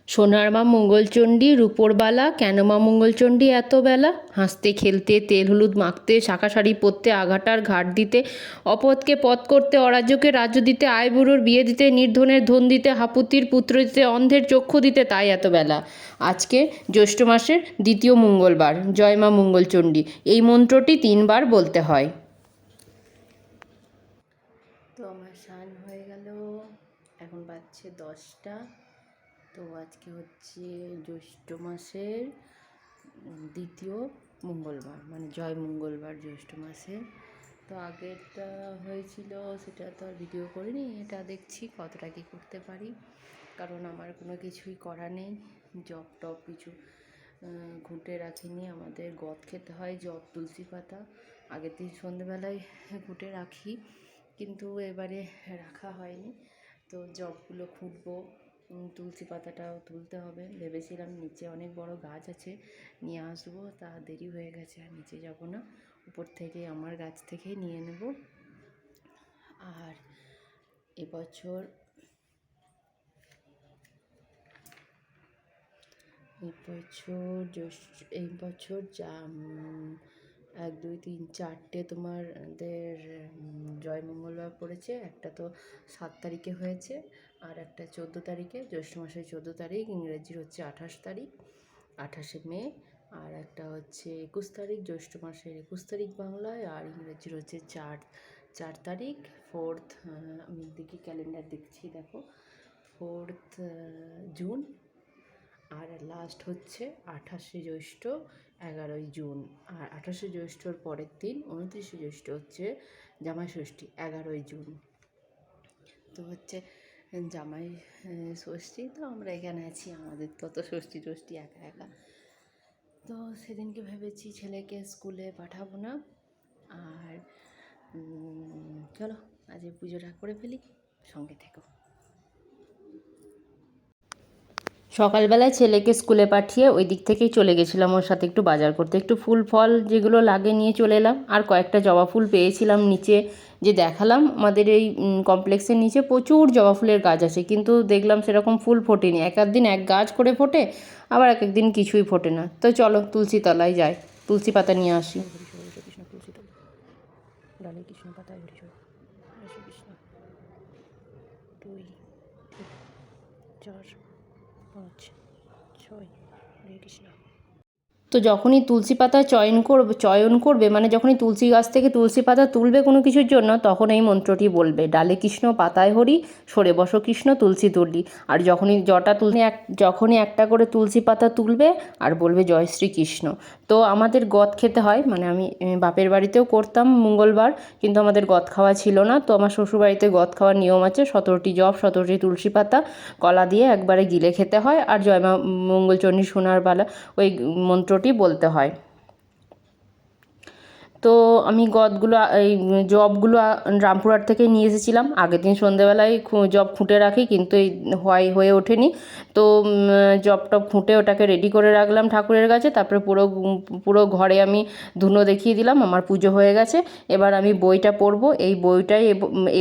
সোনার মা মঙ্গলচণ্ডী রূপোর বালা, কেন মা মঙ্গলচণ্ডী এত বেলা? হাসতে খেলতে তেল হলুদ মাখতে, শাঁখা শাড়ি পরতে, আঘাটার ঘাট দিতে, অপদকে পথ করতে, অরাজ্যকে রাজ্য দিতে, আয় বুড়োর বিয়ে দিতে, নির্ধনের ধন দিতে, হাপুতির পুত্র দিতে, অন্ধের চক্ষু দিতে, তাই এত বেলা। আজকে জ্যৈষ্ঠ মাসের দ্বিতীয় মঙ্গলবার। জয় মা মঙ্গলচণ্ডী এই মন্ত্রটি 3 বার বলতে হয়। তো আমার স্নান হয়ে গেল, এখন বাজছে 10টা। তো আজকে হচ্ছে জ্যৈষ্ঠ মাসের দ্বিতীয় মঙ্গলবার, মানে জয় মঙ্গলবার জ্যৈষ্ঠ মাসে। তো আগেরটা হয়েছিল, সেটা তো আর ভিডিও করিনি। এটা দেখছি কতটা কী করতে পারি, কারণ আমার কোনো কিছুই করা নেই। জব টব কিছু ঘুঁটে রাখিনি। আমাদের গদ খেতে হয়, জব তুলসী পাতা আগের দিন সন্ধেবেলায় ঘুঁটে রাখি, কিন্তু এবারে রাখা হয়নি। তো জবগুলো খুঁটবো, তুলসী পাতাটাও তুলতে হবে। ভেবেছিলাম নিচে অনেক বড় গাছ আছে, নিয়ে আসবো, তা দেরি হয়ে গেছে, আর নিচে যাব না, উপর থেকে আমার গাছ থেকেই নিয়ে নেব। আর এবছর যা 1 2 3 4টে তোমাদের জয় মঙ্গলবার পড়েছে। একটা তো 7 তারিখে হয়েছে, আর একটা 14 তারিখে, জ্যৈষ্ঠ মাসের 14 তারিখ, ইংরেজির হচ্ছে 28 তারিখ, 28শে মে। আর একটা হচ্ছে 21 তারিখ, জ্যৈষ্ঠ মাসের 21 তারিখ বাংলায়, আর ইংরেজির হচ্ছে 4 তারিখ। 4th, আমি দেখি ক্যালেন্ডার দেখছি, দেখো 4th জুন। আর লাস্ট হচ্ছে 28শে জ্যৈষ্ঠ, 11ই জুন। আর 28শে জ্যৈষ্ঠর পরের দিন 29শে জ্যৈষ্ঠ হচ্ছে জামাই ষষ্ঠী, 11ই জুন। তো হচ্ছে জামাই ষষ্ঠী, তো আমরা এখানে আছি, আমাদের তো ষষ্ঠী ষষ্ঠী একা একা। তো সেদিনকে ভেবেছি ছেলেকে স্কুলে পাঠাবো না। আর চলো আজ পুজোটা করে ফেলি, সঙ্গে থেকো। সকালবেলায় ছেলেকে স্কুলে পাঠিয়ে ওই দিক থেকেই চলে গেছিলাম ওর সাথে একটু বাজার করতে, একটু ফুল ফল যেগুলো লাগে নিয়ে চলে এলাম। আর কয়েকটা জবা ফুল পেয়েছিলাম নিচে, যে দেখালাম আমাদের এই কমপ্লেক্সের নিচে প্রচুর জবা ফুলের গাছ আছে, কিন্তু দেখলাম সেরকম ফুল ফোটেনি। এক দিন এক গাছ করে ফোটে, আবার এক দিন কিছুই ফোটে না। তো চলো তুলসী তলায় যাই, তুলসী পাতা নিয়ে আসি। ডালে কৃষ্ণ পাতায় হরি কৃষ্ণ 2 4 5 6 হরে কৃষ্ণ। তো যখনই তুলসী পাতা চয়ন করবে, মানে যখনই তুলসী গাছ থেকে তুলসী পাতা তুলবে কোনো কিছুর জন্য, তখন এই মন্ত্রটি বলবে, ডালে কৃষ্ণ পাতায় হরি, সরে বসো কৃষ্ণ তুলসী তুলি। আর যখনই একটা করে তুলসী পাতা তুলবে আর বলবে জয় শ্রীকৃষ্ণ। তো আমাদের গদ খেতে হয়, মানে আমি বাপের বাড়িতেও করতাম মঙ্গলবার, কিন্তু আমাদের গদ খাওয়া ছিল না। তো আমার শ্বশুরবাড়িতে গদ খাওয়ার নিয়ম আছে, 17টি জব 17টি তুলসী পাতা কলা দিয়ে একবারে গিলে খেতে হয়, আর জয় মা মঙ্গলচণ্ডী সোনার বালা ওই মন্ত্রটি বলতে হয়। তো আমি এই জবগুলো রামপুরহাট থেকে নিয়ে এসেছিলাম। আগের দিন সন্ধেবেলায় জব খুঁটে রাখি, কিন্তু এই হয়ে ওঠেনি। তো জব টব খুঁটে ওটাকে রেডি করে রাখলাম ঠাকুরের কাছে। তারপরে পুরো ঘরে আমি ধুনো দেখিয়ে দিলাম, আমার পুজো হয়ে গেছে। এবার আমি বইটা পড়বো। এই বইটাই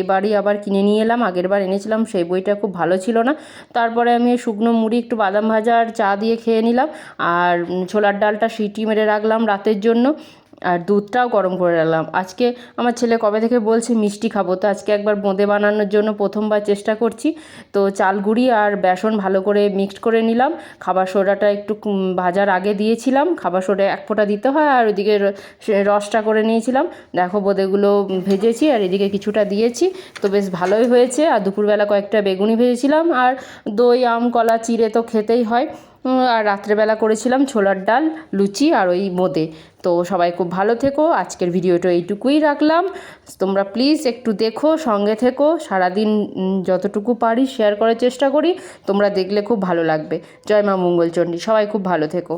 এবারই আবার কিনে নিয়ে এলাম, আগের বার এনেছিলাম সেই বইটা খুব ভালো ছিল না। তারপরে আমি শুকনো মুড়ি একটু বাদাম ভাজা আর চা দিয়ে খেয়ে নিলাম। আর ছোলার ডালটা সিটি মেরে রাখলাম রাতের জন্য, আর দুধটাও গরম করে রাখলাম। আজকে আমার ছেলে কবে থেকে বলছে মিষ্টি খাবো, তো আজকে একবার বোঁদে বানানোর জন্য প্রথমবার চেষ্টা করছি। তো চাল গুঁড়ি আর বেসন ভালো করে মিক্সড করে নিলাম। খাবার সোডাটা একটু ভাজার আগে দিয়েছিলাম, খাবার সোডা 1 ফোঁটা দিতে হয়। আর ওইদিকে রসটা করে নিয়েছিলাম। দেখো বোঁদেগুলো ভেজেছি আর এদিকে কিছুটা দিয়েছি, তো বেশ ভালোই হয়েছে। আর দুপুরবেলা কয়েকটা বেগুনি ভেজেছিলাম, আর দই আম কলা চিড়ে তো খেতেই হয়। আর রাত্রেবেলা করেছিলাম ছোলার ডাল, লুচি আর ওই বোঁদে। তো সবাই খুব ভালো থেকো। আজকের ভিডিওটা এইটুকুই রাখলাম। তোমরা প্লিজ একটু দেখো, সঙ্গে থেকো। সারাদিন যতটুকু পারি শেয়ার করার চেষ্টা করি, তোমরা দেখলে খুব ভালো লাগবে। জয় মা মঙ্গলচণ্ডী, সবাই খুব ভালো থেকো।